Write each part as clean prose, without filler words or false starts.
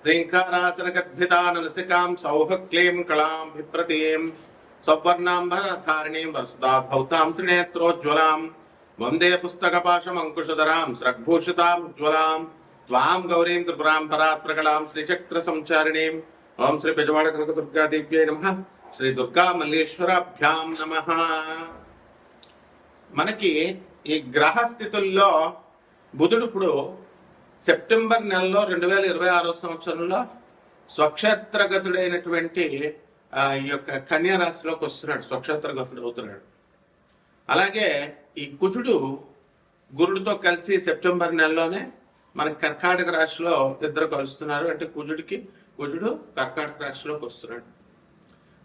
ह्रीङ्कारासनगद्भितानलसिकां सौभक्लीं कलां विप्रतीं सवर्णाम्बरधारिणीं वरसुदाभौतां त्रिनेत्रोज्ज्वलां वन्दे पुस्तकपाशमङ्कुशधरां स्रग्भूषितां उज्ज्वलां त्वां गौरीं त्रिपुरां परात्प्रकलां श्रीचक्रसंचारिणीं ओं श्री बेजवाड़ कनकदुर्गादेव्यै नमः శ్రీ దుర్గా మల్లేశ్వరాభ్యాం నమః. మనకి ఈ గ్రహ స్థితుల్లో బుధుడు ఇప్పుడు సెప్టెంబర్ నెలలో 2026 సంవత్సరంలో స్వక్షేత్రగతుడైనటువంటి ఈ యొక్క కన్యా రాశిలోకి వస్తున్నాడు, స్వక్షేత్రగతుడు అవుతున్నాడు. అలాగే ఈ కుజుడు గురుడితో కలిసి సెప్టెంబర్ నెలలోనే మనకి కర్కాటక రాశిలో ఇద్దరు కలుస్తున్నారు. అంటే కుజుడు కర్కాటక రాశిలోకి వస్తున్నాడు.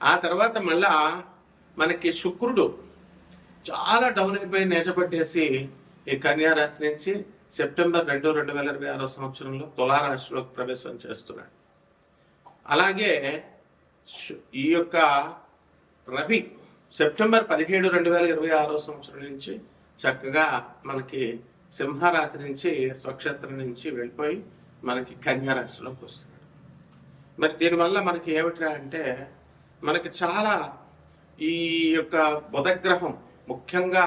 ఆ తర్వాత మళ్ళా మనకి శుక్రుడు చాలా డౌన్ అయిపోయి నేచపట్టేసి ఈ కన్యా రాశి నుంచి సెప్టెంబర్ 2026 సంవత్సరంలో తులారాశిలోకి ప్రవేశం చేస్తున్నాడు. అలాగే ఈ యొక్క రవి సెప్టెంబర్ 17, 2026 సంవత్సరం నుంచి చక్కగా మనకి సింహరాశి నుంచి స్వక్షేత్రం నుంచి వెళ్ళిపోయి మనకి కన్యా రాశిలోకి వస్తున్నాడు. మరి దీనివల్ల మనకి ఏమిట్రా అంటే మనకి చాలా ఈ యొక్క బుధగ్రహం ముఖ్యంగా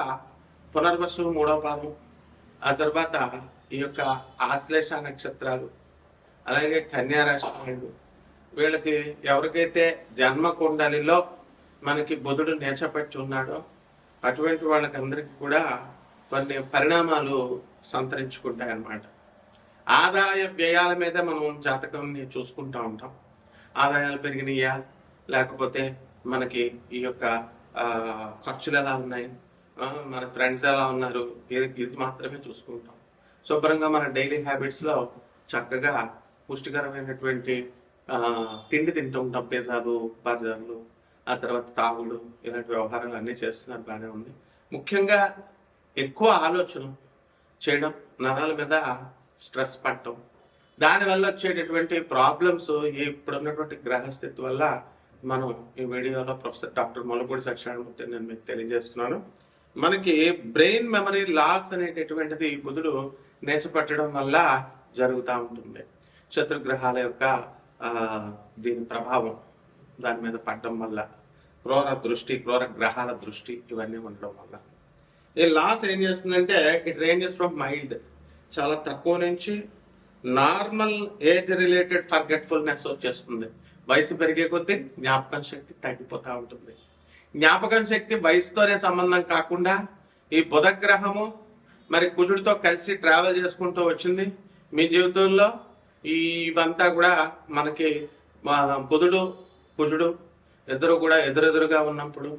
పునర్వసు 3వ పాదం, ఆ తర్వాత ఈ యొక్క ఆశ్లేష నక్షత్రాలు, అలాగే కన్యా రాశి వాళ్ళు, వీళ్ళకి ఎవరికైతే జన్మ కుండలిలో మనకి బుధుడు నేచపట్టి ఉన్నాడో అటువంటి వాళ్ళకి అందరికీ కూడా కొన్ని పరిణామాలు సంతరించుకుంటాయన్నమాట. ఆదాయ వ్యయాల మీద మనం జాతకాన్ని చూసుకుంటూ ఉంటాం. ఆదాయాలు పెరిగినాయా, లేకపోతే మనకి ఈ యొక్క ఖర్చులు ఎలా ఉన్నాయి, మన ఫ్రెండ్స్ ఎలా ఉన్నారు, ఇది మాత్రమే చూసుకుంటాం. శుభ్రంగా మన డైలీ హ్యాబిట్స్లో చక్కగా పుష్టికరమైనటువంటి తిండి తింటూ ఉంటాం. పిజ్జాలు, బర్గర్లు, ఆ తర్వాత తాగుడు, ఇలాంటి వ్యవహారాలు అన్నీ చేస్తున్నారు, బాగానే ఉంది. ముఖ్యంగా ఎక్కువ ఆలోచన చేయడం, నరాల మీద స్ట్రెస్ పడటం, దానివల్ల వచ్చేటటువంటి ప్రాబ్లమ్స్ ఇప్పుడున్నటువంటి గ్రహస్థితి వల్ల మనం ఈ వీడియోలో ప్రొఫెసర్ డాక్టర్ మొలపూడి సత్యనారాయణమూర్తి నేను మీకు తెలియజేస్తున్నాను. మనకి బ్రెయిన్ మెమరీ లాస్ అనేటటువంటిది బుధుడు నేచపట్టడం వల్ల జరుగుతూ ఉంటుంది. శత్రుగ్రహాల యొక్క దీని ప్రభావం దాని మీద పడడం వల్ల, క్రూర గ్రహాల దృష్టి ఇవన్నీ ఉండడం వల్ల ఈ లాస్ ఏం చేస్తుందంటే ఇట్ రేంజెస్ ఫ్రమ్ మైల్డ్, చాలా తక్కువ నుంచి నార్మల్ ఏజ్ రిలేటెడ్ ఫర్గెట్ఫుల్నెస్ వచ్చేస్తుంది. వయసు పెరిగే కొద్దీ జ్ఞాపకం శక్తి తగ్గిపోతూ ఉంటుంది. జ్ఞాపకం శక్తి వయసుతోనే సంబంధం కాకుండా ఈ బుధగ్రహము మరి కుజుడితో కలిసి ట్రావెల్ చేసుకుంటూ వచ్చింది మీ జీవితంలో. ఇవంతా కూడా మనకి బుధుడు కుజుడు ఇద్దరు కూడా ఎదురెదురుగా ఉన్నప్పుడు,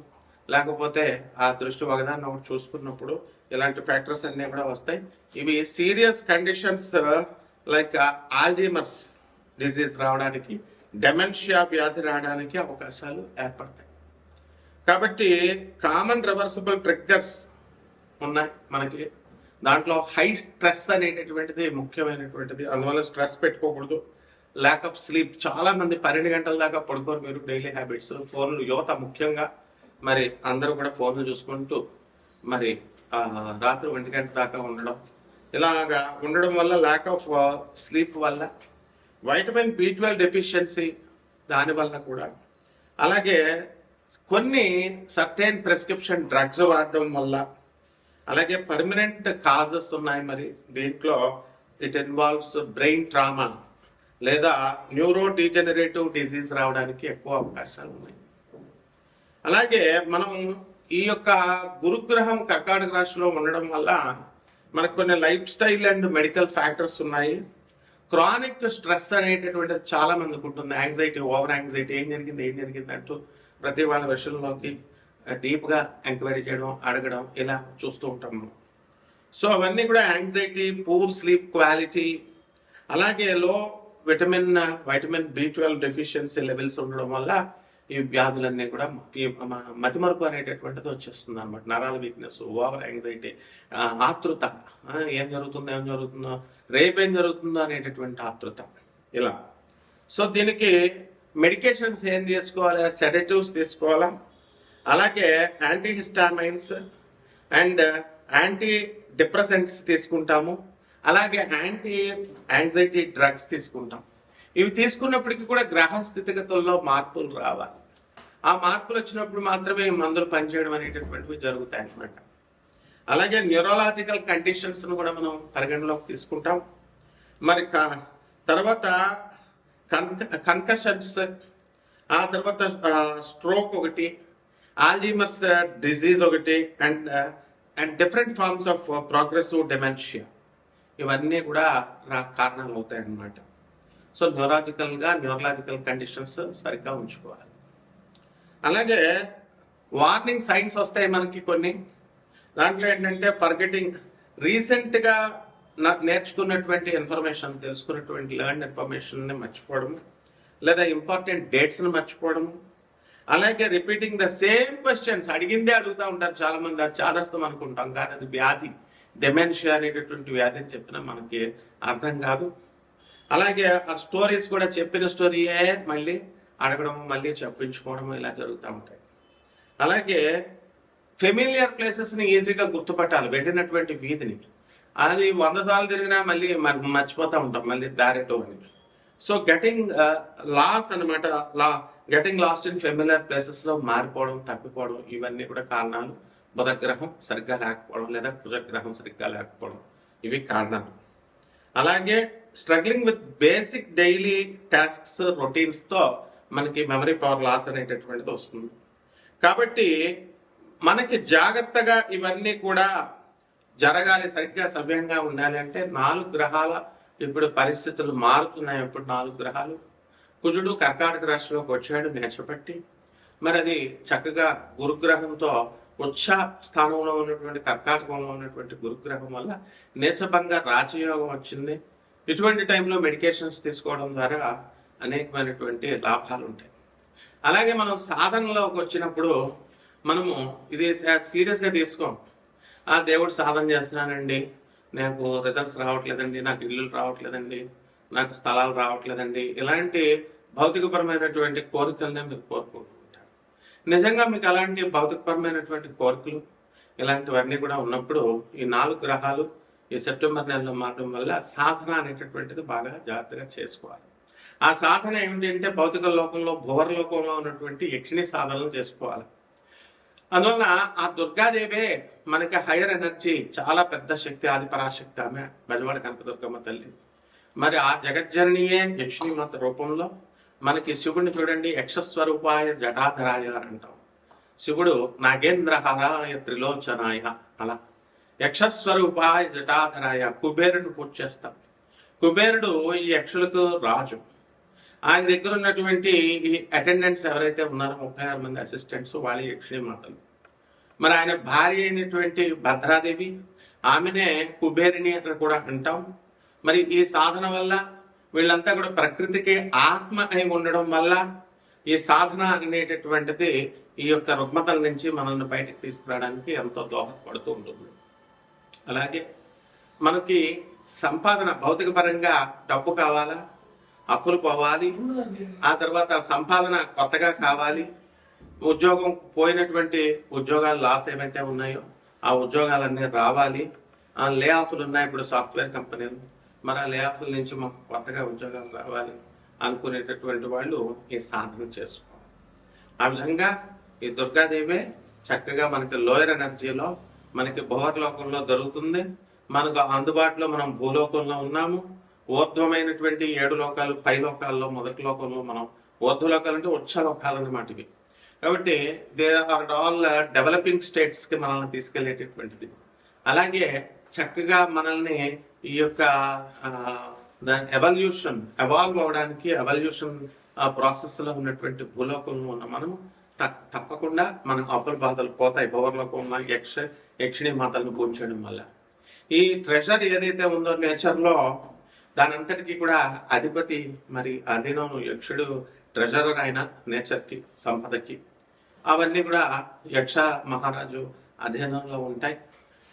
లేకపోతే ఆ దృష్టి ఒకదాన్ని ఒకటి చూసుకున్నప్పుడు ఇలాంటి ఫ్యాక్టర్స్ అన్నీ కూడా వస్తాయి. ఇవి serious conditions like Alzheimer's disease రావడానికి, డెమెన్షియా వ్యాధి రావడానికి అవకాశాలు ఏర్పడతాయి. కాబట్టి కామన్ రివర్సిబుల్ ట్రిగ్గర్స్ ఉన్నాయి మనకి. దాంట్లో హై స్ట్రెస్ అనేటటువంటిది ముఖ్యమైనటువంటిది. అందువల్ల స్ట్రెస్ పెట్టుకోకూడదు. ల్యాక్ ఆఫ్ స్లీప్, చాలా మంది 12 గంటల దాకా పడుకోరు. మీరు డైలీ హ్యాబిట్స్, ఫోన్లు, యువత ముఖ్యంగా మరి అందరూ కూడా ఫోన్లు చూసుకుంటూ మరి రాత్రి 1 గంట దాకా ఉండడం, ఇలాగా ఉండడం వల్ల ల్యాక్ ఆఫ్ స్లీప్ వల్ల, వైటమిన్ B12 డెఫిషియన్సీ దానివల్ల కూడా, అలాగే కొన్ని సర్టెన్ ప్రిస్క్రిప్షన్ డ్రగ్స్ వాడడం వల్ల, అలాగే పర్మనెంట్ కాజెస్ ఉన్నాయి. మరి దీంట్లో ఇట్ ఇన్వాల్వ్స్ బ్రెయిన్ ట్రామా లేదా న్యూరో డీజెనరేటివ్ డిజీజ్ రావడానికి ఎక్కువ అవకాశాలు ఉన్నాయి. అలాగే మనం ఈ యొక్క గురుగ్రహం కర్కాటక రాశిలో ఉండడం వల్ల మనకు కొన్ని life style and medical factors ఉన్నాయి. క్రానిక్ స్ట్రెస్ అనేటటువంటిది చాలా మందికి ఉంటుంది. యాంగ్జైటీ, ఓవర్ యాంగ్జైటీ, ఏం జరిగింది అంటూ ప్రతి వాళ్ళ విషయంలోకి డీప్గా ఎంక్వైరీ చేయడం, అడగడం, ఇలా చూస్తూ ఉంటాం మనం. సో అవన్నీ కూడా యాంగ్జైటీ, పూర్ స్లీప్ క్వాలిటీ, అలాగే లో వైటమిన్ B12 డెఫిషియన్సీ లెవెల్స్ ఉండడం వల్ల ఈ వ్యాధులన్నీ కూడా మతిమరుపు అనేటటువంటిది వచ్చేస్తుంది అనమాట. నరాల వీక్నెస్, ఓవర్ యాంగ్జైటీ, ఆతృత, ఏం జరుగుతుందో రేపేం జరుగుతుందో అనేటటువంటి ఆతృత, ఇలా. సో దీనికి మెడికేషన్స్ ఏం తీసుకోవాలి? సెడేటివ్స్ తీసుకోవాలా, అలాగే యాంటీహిస్టామైన్స్ అండ్ యాంటీ డిప్రెసెంట్స్ తీసుకుంటాము, అలాగే యాంటీ యాంగ్జైటీ డ్రగ్స్ తీసుకుంటాం. ఇవి తీసుకున్నప్పటికీ కూడా గ్రహ స్థితిగతుల్లో మార్పులు రావాలి. ఆ మార్పులు వచ్చినప్పుడు మాత్రమే ఈ మందులు పనిచేయడం అనేటటువంటివి జరుగుతాయి అన్నమాట. అలాగే న్యూరలాజికల్ కండిషన్స్ను కూడా మనం పరిగణలోకి తీసుకుంటాం. మరి తర్వాత కన్కషన్స్, ఆ తర్వాత స్ట్రోక్ ఒకటి, ఆల్జీమర్స్ డిజీజ్ ఒకటి, and different forms of progressive dementia, ఇవన్నీ కూడా కారణాలు అవుతాయి అన్నమాట. సో న్యూరలాజికల్ కండిషన్స్ సరిగ్గా ఉంచుకోవాలి. అలాగే వార్నింగ్ సైన్స్ వస్తాయి మనకి కొన్ని. దాంట్లో ఏంటంటే ఫర్గెటింగ్, రీసెంట్గా నేర్చుకున్నటువంటి ఇన్ఫర్మేషన్, తెలుసుకున్నటువంటి లెర్న్ ఇన్ఫర్మేషన్ని మర్చిపోవడం, లేదా ఇంపార్టెంట్ డేట్స్ని మర్చిపోవడం. అలాగే రిపీటింగ్ ద సేమ్ క్వశ్చన్స్, అడిగిందే అడుగుతూ ఉంటారు చాలామంది. అది చాదస్తం అనుకుంటాం, కాదు అది వ్యాధి, డెమెన్షియా అనేటటువంటి వ్యాధి అని చెప్పినా మనకి అర్థం కాదు. అలాగే ఆ స్టోరీస్ కూడా చెప్పిన స్టోరీయే మళ్ళీ అడగడం, మళ్ళీ చెప్పించుకోవడం, ఇలా జరుగుతూ ఉంటాయి. అలాగే ఫెమిలియర్ ప్లేసెస్ని ఈజీగా గుర్తుపట్టాలి, వెళ్ళినటువంటి వీధిని. అది 100 సార్లు తిరిగినా మళ్ళీ మర్చిపోతూ ఉంటాం, మళ్ళీ దారెటో అని. సో గెటింగ్ లాస్ అనమాట, గెటింగ్ లాస్ట్ ఇన్ ఫెమిలియర్ ప్లేసెస్లో మారిపోవడం, తప్పిపోవడం, ఇవన్నీ కూడా కారణాలు. బుధగ్రహం సరిగ్గా లేకపోవడం లేదా కుజగ్రహం సరిగ్గా లేకపోవడం, ఇవి కారణాలు. అలాగే struggling with basic daily tasks, రొటీన్స్తో మనకి మెమరీ పవర్ లాస్ అనేటటువంటిది వస్తుంది. కాబట్టి మనకి జాగ్రత్తగా ఇవన్నీ కూడా జరగాలి, సరిగ్గా సవ్యంగా ఉండాలి అంటే 4 గ్రహాల ఇప్పుడు పరిస్థితులు మారుతున్నాయి. ఇప్పుడు 4 గ్రహాలు, కుజుడు కర్కాటక రాశిలోకి వచ్చాడు నేర్చబట్టి. మరి అది చక్కగా గురుగ్రహంతో ఉచ్చ స్థానంలో ఉన్నటువంటి కర్కాటకంలో ఉన్నటువంటి గురుగ్రహం వల్ల నీచభంగ రాజయోగం వచ్చింది. ఇటువంటి టైంలో మెడికేషన్స్ తీసుకోవడం ద్వారా అనేకమైనటువంటి లాభాలు ఉంటాయి. అలాగే మనం సాధనలోకి వచ్చినప్పుడు మనము ఇది సీరియస్గా తీసుకోం. ఆ దేవుడు సాధన చేస్తున్నానండి, నాకు రిజల్ట్స్ రావట్లేదండి, నాకు ఇల్లులు రావట్లేదండి, నాకు స్థలాలు రావట్లేదండి, ఇలాంటి భౌతికపరమైనటువంటి కోరికలనే మీరు కోరుకుంటూ ఉంటారు. నిజంగా మీకు అలాంటి భౌతికపరమైనటువంటి కోరికలు ఇలాంటివన్నీ కూడా ఉన్నప్పుడు ఈ 4 గ్రహాలు ఈ సెప్టెంబర్ నెలలో మారడం వల్ల సాధన అనేటటువంటిది బాగా జాగ్రత్తగా చేసుకోవాలి. ఆ సాధన ఏమిటంటే భౌతిక లోకంలో, భువర లోకంలో ఉన్నటువంటి యక్షిణి సాధనలు చేసుకోవాలి. అందువల్ల ఆ దుర్గాదేవే మనకి హైయర్ ఎనర్జీ, చాలా పెద్ద శక్తి, ఆది పరాశక్తి ఆమె, బెజవాడ కనకదుర్గమ్మ తల్లి. మరి ఆ జగజ్జననియే యక్షిణీమాత రూపంలో మనకి శివుడిని చూడండి, యక్షస్వరూపాయ జటాధరాయ అని అంటాం. శివుడు నాగేంద్రహరాయ త్రిలోచనాయ, అలా యక్షస్వరూపాయ జటాధరాయ. కుబేరుని పూజ చేస్తాం. కుబేరుడు ఈ యక్షులకు రాజు. ఆయన దగ్గర ఉన్నటువంటి ఈ అటెండెంట్స్ ఎవరైతే ఉన్నారో 36 మంది అసిస్టెంట్స్, వాళ్ళ యక్షిణీ మాతలు. మరి ఆయన భార్య అయినటువంటి భద్రాదేవి, ఆమెనే కుబేరిని అని కూడా అంటాం. మరి ఈ సాధన వల్ల వీళ్ళంతా కూడా ప్రకృతికి ఆత్మ అయి ఉండడం వల్ల ఈ సాధన అనేటటువంటిది ఈ యొక్క రుగ్మతల నుంచి మనల్ని బయటకు తీసుకురావడానికి ఎంతో దోహదపడుతూ ఉంటుంది. అలాగే మనకి సంపాదన, భౌతిక పరంగా డబ్బు కావాలా, అప్పులు పోవాలి, ఆ తర్వాత సంపాదన కొత్తగా కావాలి, ఉద్యోగం పోయినటువంటి ఉద్యోగాలు లాస్ ఏవైతే ఉన్నాయో ఆ ఉద్యోగాలన్నీ రావాలి, ఆ లే ఆఫ్లు ఉన్నాయి ఇప్పుడు సాఫ్ట్వేర్ కంపెనీలు, మరి ఆ లే ఆఫ్ల నుంచి మాకు కొత్తగా ఉద్యోగాలు రావాలి అనుకునేటటువంటి వాళ్ళు ఈ సాధన చేసుకోవాలి. ఆ విధంగా ఈ దుర్గాదేవే చక్కగా మనకి లోయర్ ఎనర్జీలో, మనకి భువర్ లోకంలో దొరుకుతుంది. మనకు అందుబాటులో మనం భూలోకంలో ఉన్నాము. ఊర్ధ్వమైనటువంటి 7 లోకాలు, పై లోకాల్లో మొదటి లోకంలో మనం, ఊర్ధ్వలోకాలు అంటే ఉచ్చ లోకాలు అన్నమాట ఇవి. కాబట్టి దే ఆర్ ఆల్ డెవలపింగ్ స్టేట్స్కి మనల్ని తీసుకెళ్లేటటువంటిది. అలాగే చక్కగా మనల్ని ఈ యొక్క ఎవాల్వ్ అవడానికి, ఎవల్యూషన్ ప్రాసెస్లో ఉన్నటువంటి భూలోకంలో ఉన్న మనము తప్పకుండా మన అప్పుల బాధలు పోతాయి భువర్లోకం ఉన్న యక్షిణీ మాతలను పూజించడం వల్ల. ఈ ట్రెజర్ ఏదైతే ఉందో నేచర్లో, దాని అంతటికీ కూడా అధిపతి, మరి అధీనం యక్షుడు ట్రెజరర్ అయిన నేచర్కి, సంపదకి. అవన్నీ కూడా యక్ష మహారాజు అధీనంలో ఉంటాయి.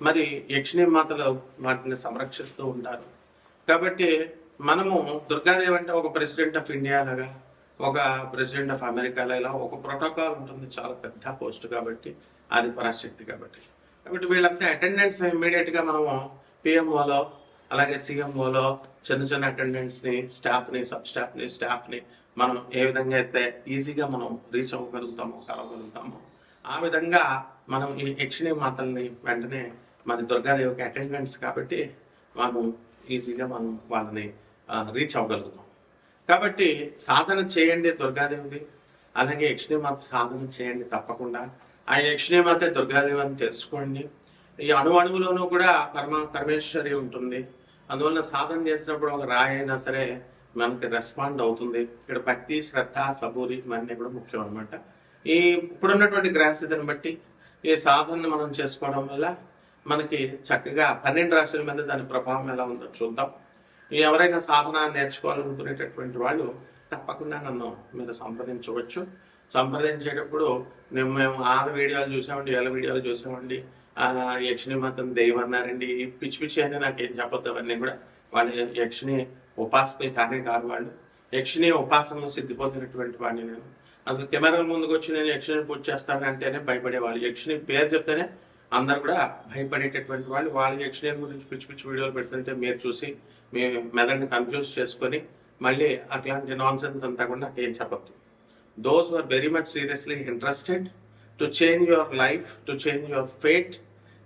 మరి యక్షిణీ మాతలు వాటిని సంరక్షిస్తూ ఉంటారు. కాబట్టి మనము దుర్గాదేవి అంటే ఒక ప్రెసిడెంట్ ఆఫ్ ఇండియా లాగా, ఒక ప్రెసిడెంట్ ఆఫ్ అమెరికాలో ఇలా ఒక ప్రోటోకాల్ ఉంటుంది, చాలా పెద్ద పోస్ట్ కాబట్టి, ఆది పరాశక్తి కాబట్టి. కాబట్టి వీళ్ళంతా అటెండెన్స్ ఇమ్మీడియట్గా మనము పిఎంఓలో, అలాగే సిఎంఓలో, చిన్న చిన్న అటెండెంట్స్ని, స్టాఫ్ని, సబ్ స్టాఫ్ని మనం ఏ విధంగా అయితే ఈజీగా మనం రీచ్ అవ్వగలుగుతామో, కలవగలుగుతామో ఆ విధంగా మనం ఈ యక్షిణి మాతల్ని వెంటనే మరి దుర్గాదేవికి అటెండెంట్స్ కాబట్టి మనం ఈజీగా మనం వాళ్ళని రీచ్ అవ్వగలుగుతాం. కాబట్టి సాధన చేయండి దుర్గాదేవిది, అలాగే యక్షిణీమాత సాధన చేయండి తప్పకుండా. ఆ యక్షిణీమాత దుర్గాదేవి అని తెలుసుకోండి. ఈ అణువులోనూ కూడా పరమేశ్వరి ఉంటుంది. అందువల్ల సాధన చేసినప్పుడు ఒక రాయి అయినా సరే మనకి రెస్పాండ్ అవుతుంది. ఇక్కడ భక్తి, శ్రద్ధ, సబూరి ఇవన్నీ కూడా ముఖ్యం అనమాట. ఈ ఇప్పుడున్నటువంటి గ్రహస్థితిని బట్టి ఈ సాధనను మనం చేసుకోవడం వల్ల మనకి చక్కగా 12 రాశుల మీద దాని ప్రభావం ఎలా ఉందో చూద్దాం. ఎవరైనా సాధన నేర్చుకోవాలనుకునేటటువంటి వాళ్ళు తప్పకుండా నన్ను మీరు సంప్రదించవచ్చు. సంప్రదించేటప్పుడు మేము 6 వీడియోలు చూసామండి, 7 వీడియోలు చూసామండి, యక్షిణీమాతను దెయ్యం అన్నారండి, పిచ్చి పిచ్చి అని నాకేం చెప్పొద్దు. అవన్నీ కూడా వాళ్ళు యక్షిణి ఉపాసకులు కానే కాదు. వాళ్ళు యక్షిణి ఉపాసనలో సిద్ధిపోతున్నటువంటి వాడిని నేను. అసలు కెమెరాల ముందుకు వచ్చి నేను యక్షిణిని పూజ చేస్తానంటేనే భయపడేవాళ్ళు. యక్షిణి పేరు చెప్తేనే అందరు కూడా భయపడేటటువంటి వాళ్ళు. వాళ్ళ యక్షిణి గురించి పిచ్చి పిచ్చి వీడియోలు పెడుతుంటే మీరు చూసి మీ మెదడుని కన్ఫ్యూజ్ చేసుకొని మళ్ళీ అట్లాంటి నాన్ సెన్స్ అంతా కూడా నాకు ఏం చెప్పద్దు. Those who are very much seriously interested to change your life, to change your fate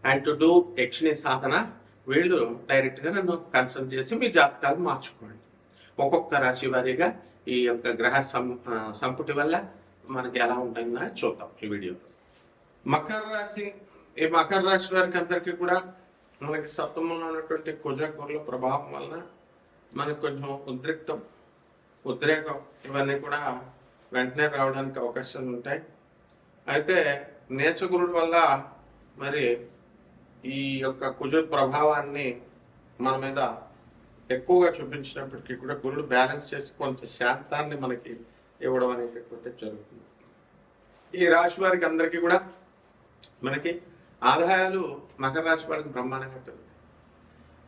and to do యక్షిణి సాధన, వీళ్ళు డైరెక్ట్గా నన్ను కన్సల్ట్ చేసి మీ జాతకాలు మార్చుకోండి. ఒక్కొక్క రాశి వారీగా ఈ యొక్క గ్రహ సంపుటి వల్ల మనకి ఎలా ఉంటుందో చూద్దాం ఈ వీడియోలో. మకర రాశి, ఈ మకర రాశి వారికి అందరికీ కూడా మనకి సప్తమంలో ఉన్నటువంటి కుజగురుల ప్రభావం వలన మనకు కొంచెం ఉద్రేకం ఇవన్నీ కూడా వెంటనే రావడానికి అవకాశాలు ఉంటాయి. అయితే నీచగురుడు వల్ల మరి ఈ యొక్క కుజ ప్రభావాన్ని మన మీద ఎక్కువగా చూపించినప్పటికీ కూడా గురుడు బ్యాలెన్స్ చేసి కొంత శాంతాన్ని మనకి ఇవ్వడం అనేటటువంటి జరుగుతుంది. ఈ రాశి వారికి అందరికీ కూడా మనకి ఆదాయాలు మకర రాశి వారికి బ్రహ్మాండంగా పెరుగుతాయి.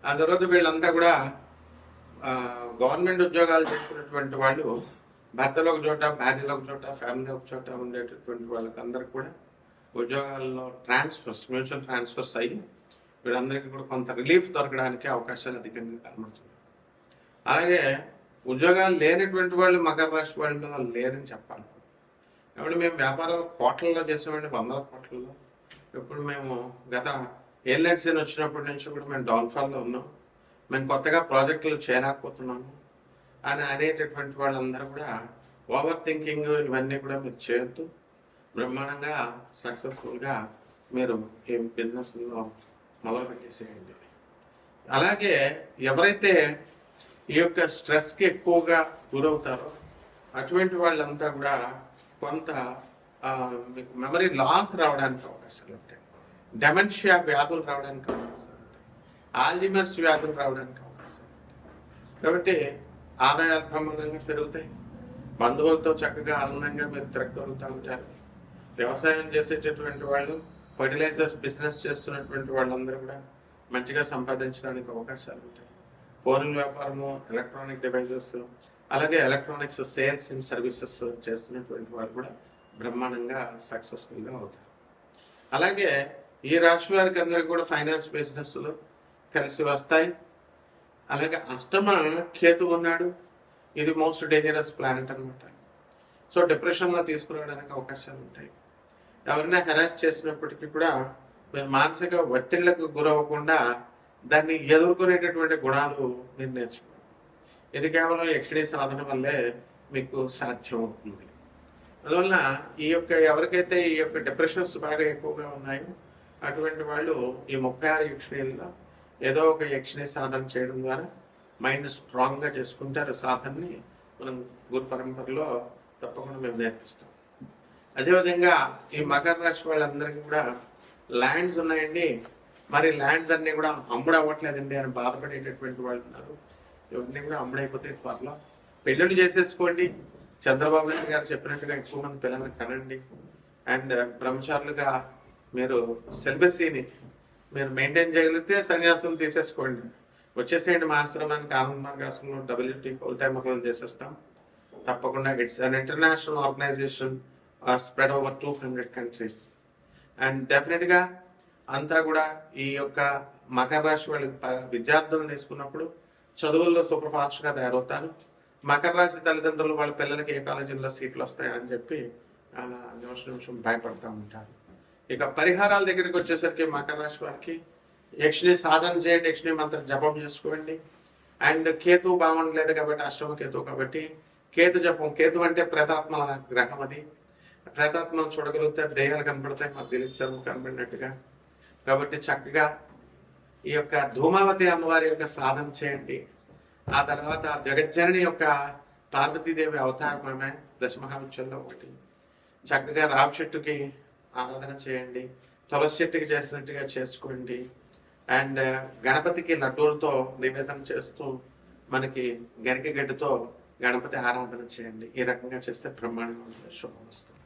ఆ తర్వాత వీళ్ళంతా కూడా గవర్నమెంట్ ఉద్యోగాలు చేసుకున్నటువంటి వాళ్ళు భర్తలో ఒక చోట, భార్యలో ఒక చోట, ఫ్యామిలీ ఒక చోట ఉండేటటువంటి వాళ్ళకి అందరికి కూడా ఉద్యోగాల్లో ట్రాన్స్ఫర్స్, మ్యూచువల్ ట్రాన్స్ఫర్స్ అయ్యి వీళ్ళందరికీ కూడా కొంత రిలీఫ్ దొరకడానికి అవకాశాలు అధికంగా కనబడుతుంది. అలాగే ఉద్యోగాలు లేనటువంటి వాళ్ళు మకర రాశి వాళ్ళు లేరని చెప్పాలి. కాబట్టి మేము వ్యాపారాలు కోట్లలో చేసామండి, 100 కోట్లలో. ఇప్పుడు మేము గత ఎయిర్లైన్స్ వచ్చినప్పటి నుంచి కూడా మేము డౌన్ఫాల్లో ఉన్నాం. మేము కొత్తగా ప్రాజెక్టులు చేయలేకపోతున్నాము అని అనేటటువంటి వాళ్ళందరూ కూడా ఓవర్ థింకింగ్ ఇవన్నీ కూడా మీరు చేయొద్దు. బ్రహ్మాండంగా సక్సెస్ఫుల్గా మీరు ఈ బిజినెస్లో మొదలు పెట్టేసేయండి. అలాగే ఎవరైతే ఈ యొక్క స్ట్రెస్కి ఎక్కువగా గురవుతారో అటువంటి వాళ్ళంతా కూడా కొంత మీకు మెమరీ లాస్ రావడానికి అవకాశాలు ఉంటాయి. డెమెన్షియా వ్యాధులు రావడానికి అవకాశాలు ఉంటాయి. ఆల్జిమర్స్ వ్యాధులు రావడానికి అవకాశాలు ఉంటాయి. కాబట్టి ఆదాయాలు బ్రహ్మాండంగా పెరుగుతాయి. బంధువులతో చక్కగా ఆనందంగా మీరు తిరగలుగుతూ ఉంటారు. వ్యవసాయం చేసేటటువంటి వాళ్ళు, ఫర్టిలైజర్స్ బిజినెస్ చేస్తున్నటువంటి వాళ్ళందరూ కూడా మంచిగా సంపాదించడానికి అవకాశాలు ఉంటాయి. ఫోన్ వ్యాపారము, ఎలక్ట్రానిక్ డివైజెస్, అలాగే ఎలక్ట్రానిక్స్ సేల్స్ అండ్ సర్వీసెస్ చేస్తున్నటువంటి వాళ్ళు కూడా బ్రహ్మాండంగా సక్సెస్ఫుల్గా అవుతారు. అలాగే ఈ రాశి వారికి అందరికీ కూడా ఫైనాన్స్ బిజినెస్లు కలిసి వస్తాయి. అలాగే అష్టమ కేతు ఉన్నాడు. ఇది మోస్ట్ డేంజరస్ ప్లానెట్ అనమాట. సో డిప్రెషన్లో తీసుకురావడానికి అవకాశాలు ఉంటాయి. ఎవరైనా హెరాస్ చేసినప్పటికీ కూడా మీరు మానసిక ఒత్తిళ్లకు గురవ్వకుండా దాన్ని ఎదుర్కొనేటటువంటి గుణాలు మీరు నేర్చుకోవాలి. ఇది కేవలం యక్షిణీ సాధన వల్లే మీకు సాధ్యం అవుతుంది. అందువల్ల ఈ యొక్క ఎవరికైతే ఈ యొక్క డిప్రెషన్స్ బాగా ఎక్కువగా ఉన్నాయో అటువంటి వాళ్ళు ఈ 36 యక్షిణీల్లో ఏదో ఒక యక్షిణీ సాధన చేయడం ద్వారా మైండ్ స్ట్రాంగ్గా చేసుకుంటారు. సాధనని మనం గురు పరంపరలో తప్పకుండా మేము నేర్పిస్తాం. అదేవిధంగా ఈ మకర రాశి వాళ్ళందరికీ కూడా ల్యాండ్స్ ఉన్నాయండి, మరి ల్యాండ్స్ అన్నీ కూడా అమ్ముడు అవ్వట్లేదండి అని బాధపడేటటువంటి వాళ్ళు ఉన్నారు. ఇవన్నీ కూడా అమ్ముడైపోతాయి త్వరలో. పెళ్ళిళ్ళు చేసేసుకోండి. చంద్రబాబు నాయుడు గారు చెప్పినట్టుగా ఎక్కువ మంది పిల్లల్ని కనండి. అండ్ బ్రహ్మచారులుగా మీరు సెలబసీని మీరు మెయింటైన్ చేయగలిగితే సన్యాసం తీసేసుకోండి. వచ్చేసేయండి మా ఆశ్రమానికి, ఆనంద మార్గాశ్రమంలో WT ఫుల్ టైమ్ చేసేస్తాం తప్పకుండా. It's an international organisation spread over 200 countries. And డెఫినెట్గా అంతా కూడా ఈ యొక్క మకర రాశి వాళ్ళ విద్యార్థులను తీసుకున్నప్పుడు చదువుల్లో సూపర్ ఫాస్ట్గా తయారవుతారు. మకర రాశి తల్లిదండ్రులు వాళ్ళ పిల్లలకి ఏ కాలేజీల్లో సీట్లు వస్తాయని చెప్పి నిమిషం భయపడతా ఉంటారు. ఇక పరిహారాల దగ్గరికి వచ్చేసరికి మకర రాశి వారికి యక్షిని సాధన చేయండి, యక్షిని మంత్రం జపం చేసుకోండి. అండ్ కేతు బాగుండలేదు కాబట్టి అష్టమ కేతు కాబట్టి కేతు జపం, కేతు అంటే ప్రేతాత్మల గ్రహం, అది ప్రేతాత్మను చూడగలిగితే దేహాలు కనపడతాయి, మాకు దిలీప్ కనపడినట్టుగా. కాబట్టి చక్కగా ఈ యొక్క ధూమావతి అమ్మవారి యొక్క సాధన చేయండి. ఆ తర్వాత జగజ్జనని యొక్క పార్వతీదేవి అవతారం ఆమె దశమహావిద్యల్లో ఒకటి. చక్కగా రావి చెట్టుకి ఆరాధన చేయండి, తులసి చెట్టుకి చేసినట్టుగా చేసుకోండి. అండ్ గణపతికి లడ్డూలతో నివేదన చేస్తూ మనకి గరిక గడ్డితో గణపతి ఆరాధన చేయండి. ఈ రకంగా చేస్తే బ్రహ్మాండంగా శుభం వస్తుంది.